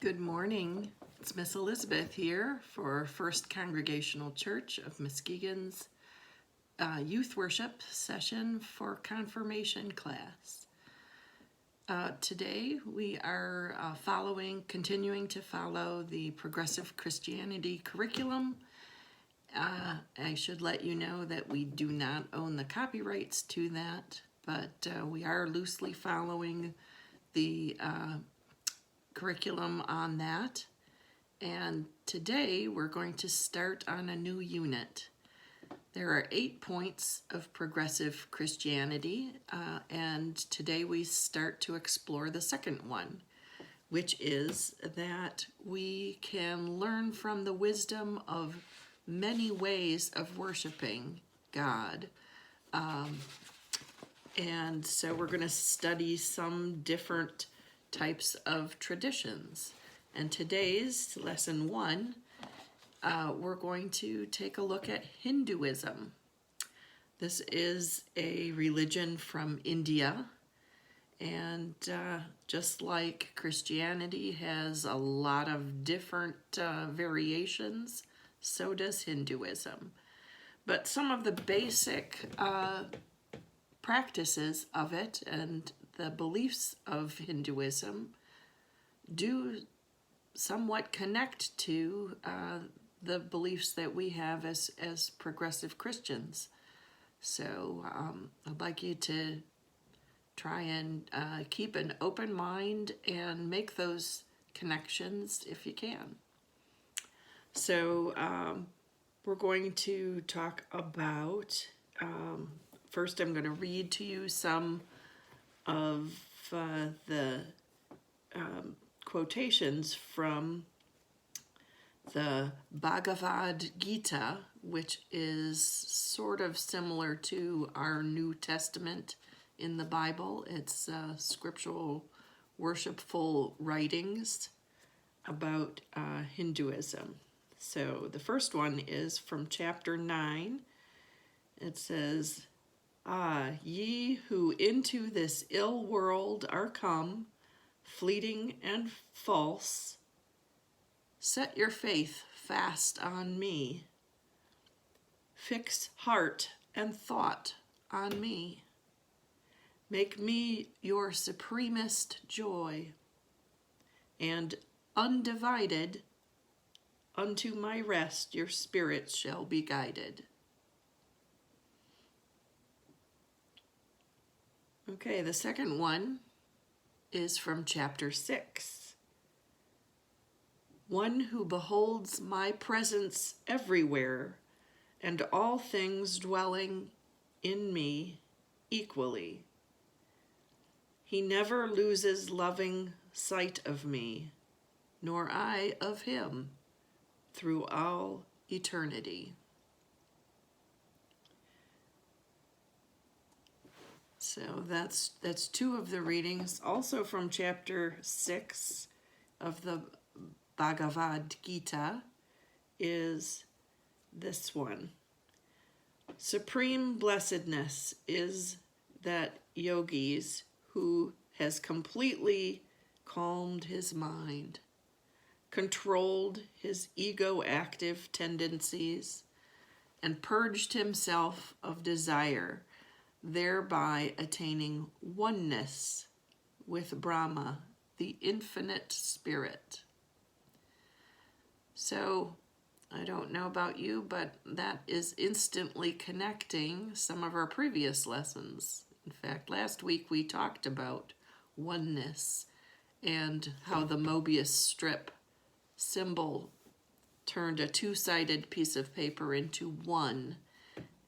Good morning. It's Miss Elizabeth here for First Congregational Church of Muskegon's youth worship session for confirmation class. Today we are continuing to follow the Progressive Christianity curriculum. I should let you know that we do not own the copyrights to that, but we are loosely following the curriculum on that. And today we're going to start on a new unit. There are 8 points of progressive Christianity, and today we start to explore the second one, which is that we can learn from the wisdom of many ways of worshiping God. And so we're going to study some different types of traditions. And today's lesson 1, we're going to take a look at Hinduism. This is a religion from India, and just like Christianity has a lot of different variations, so does Hinduism. But some of the basic practices of it and the beliefs of Hinduism do somewhat connect to the beliefs that we have as progressive Christians. So I'd like you to try and keep an open mind and make those connections if you can. So we're going to talk about, first I'm going to read to you some of the quotations from the Bhagavad Gita, which is sort of similar to our New Testament in the Bible. It's scriptural, worshipful writings about Hinduism. So the first one is from chapter 9. It says, "Ah, ye who into this ill world are come, fleeting and false, set your faith fast on me. Fix heart and thought on me. Make me your supremest joy, and undivided unto my rest your spirits shall be guided." Okay, the second one is from chapter 6. "One who beholds my presence everywhere, and all things dwelling in me equally. He never loses loving sight of me, nor I of him, through all eternity." So that's 2 of the readings. Also from chapter 6 of the Bhagavad Gita is this one. "Supreme blessedness is that yogi's who has completely calmed his mind, controlled his ego-active tendencies, and purged himself of desire, thereby attaining oneness with Brahma, the infinite spirit." So, I don't know about you, but that is instantly connecting some of our previous lessons. In fact, last week we talked about oneness and how the Mobius strip symbol turned a 2-sided piece of paper into one,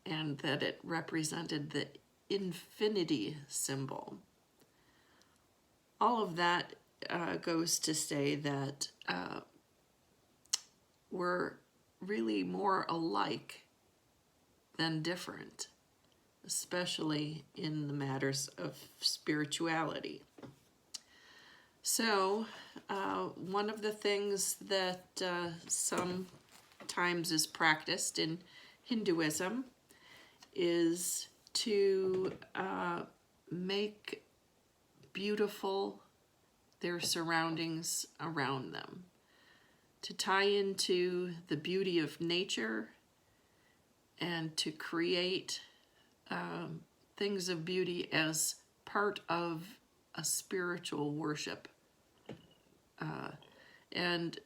and that it represented the infinity symbol. All of that goes to say that we're really more alike than different, especially in the matters of spirituality. So one of the things that sometimes is practiced in Hinduism is to make beautiful their surroundings around them, to tie into the beauty of nature and to create things of beauty as part of a spiritual worship. And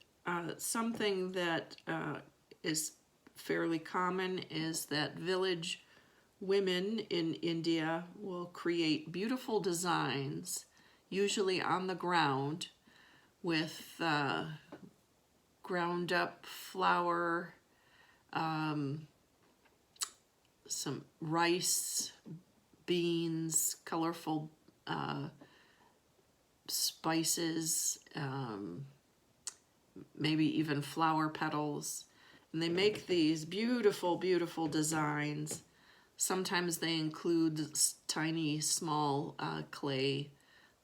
something that is fairly common is that village women in India will create beautiful designs, usually on the ground, with ground up flour, some rice, beans, colorful spices, maybe even flower petals. And they make these beautiful, beautiful designs. Sometimes they include tiny, small clay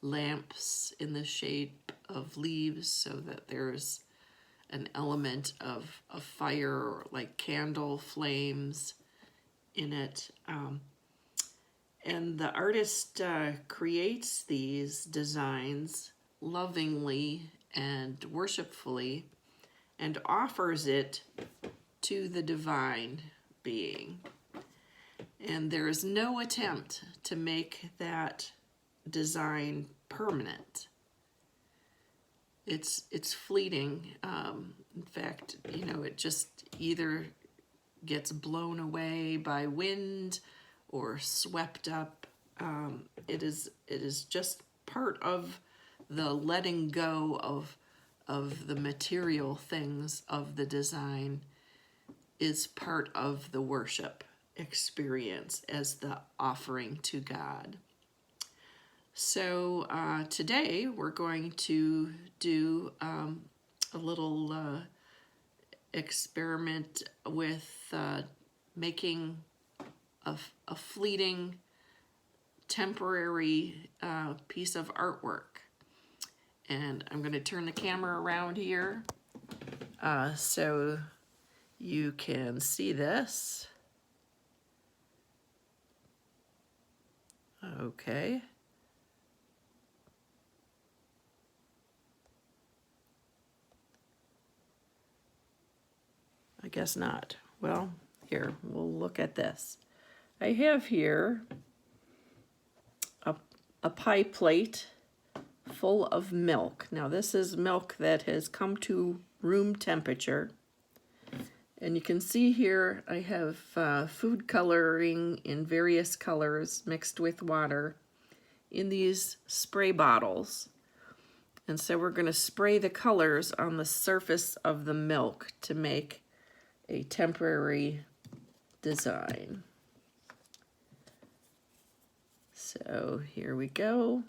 lamps in the shape of leaves so that there's an element of fire, like candle flames in it. And the artist creates these designs lovingly and worshipfully and offers it to the divine being. And there is no attempt to make that design permanent. It's fleeting. In fact, it just either gets blown away by wind or swept up. It is just part of the letting go of the material things of the design, is part of the worship experience as the offering to God. So today we're going to do a little experiment with making a fleeting, temporary piece of artwork. And I'm going to turn the camera around here so you can see this. Okay. I guess not. Well, here, we'll look at this. I have here a pie plate full of milk. Now this is milk that has come to room temperature. And you can see here I have food coloring in various colors mixed with water in these spray bottles. And so we're going to spray the colors on the surface of the milk to make a temporary design. So here we go.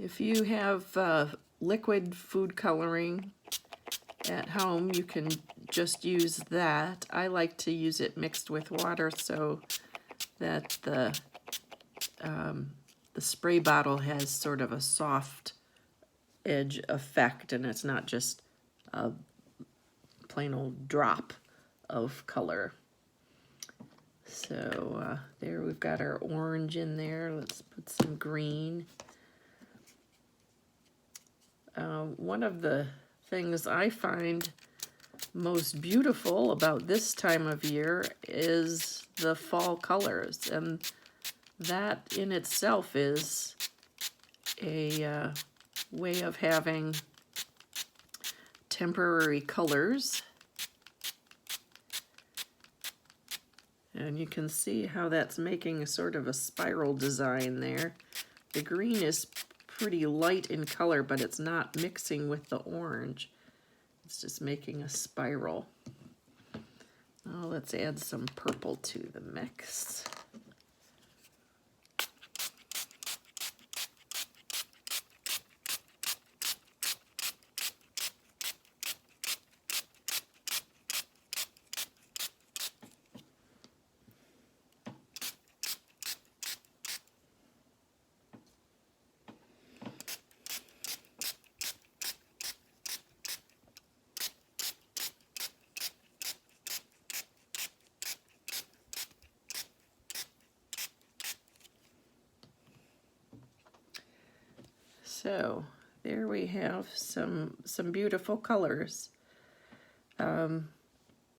If you have liquid food coloring at home, you can just use that. I like to use it mixed with water so that the spray bottle has sort of a soft edge effect and it's not just a plain old drop of color. So there we've got our orange in there. Let's put some green. One of the things I find most beautiful about this time of year is the fall colors, and that in itself is a way of having temporary colors. And you can see how that's making a sort of a spiral design there. The green is pretty light in color, but it's not mixing with the orange. It's just making a spiral. Now let's add some purple to the mix. So there we have some beautiful colors.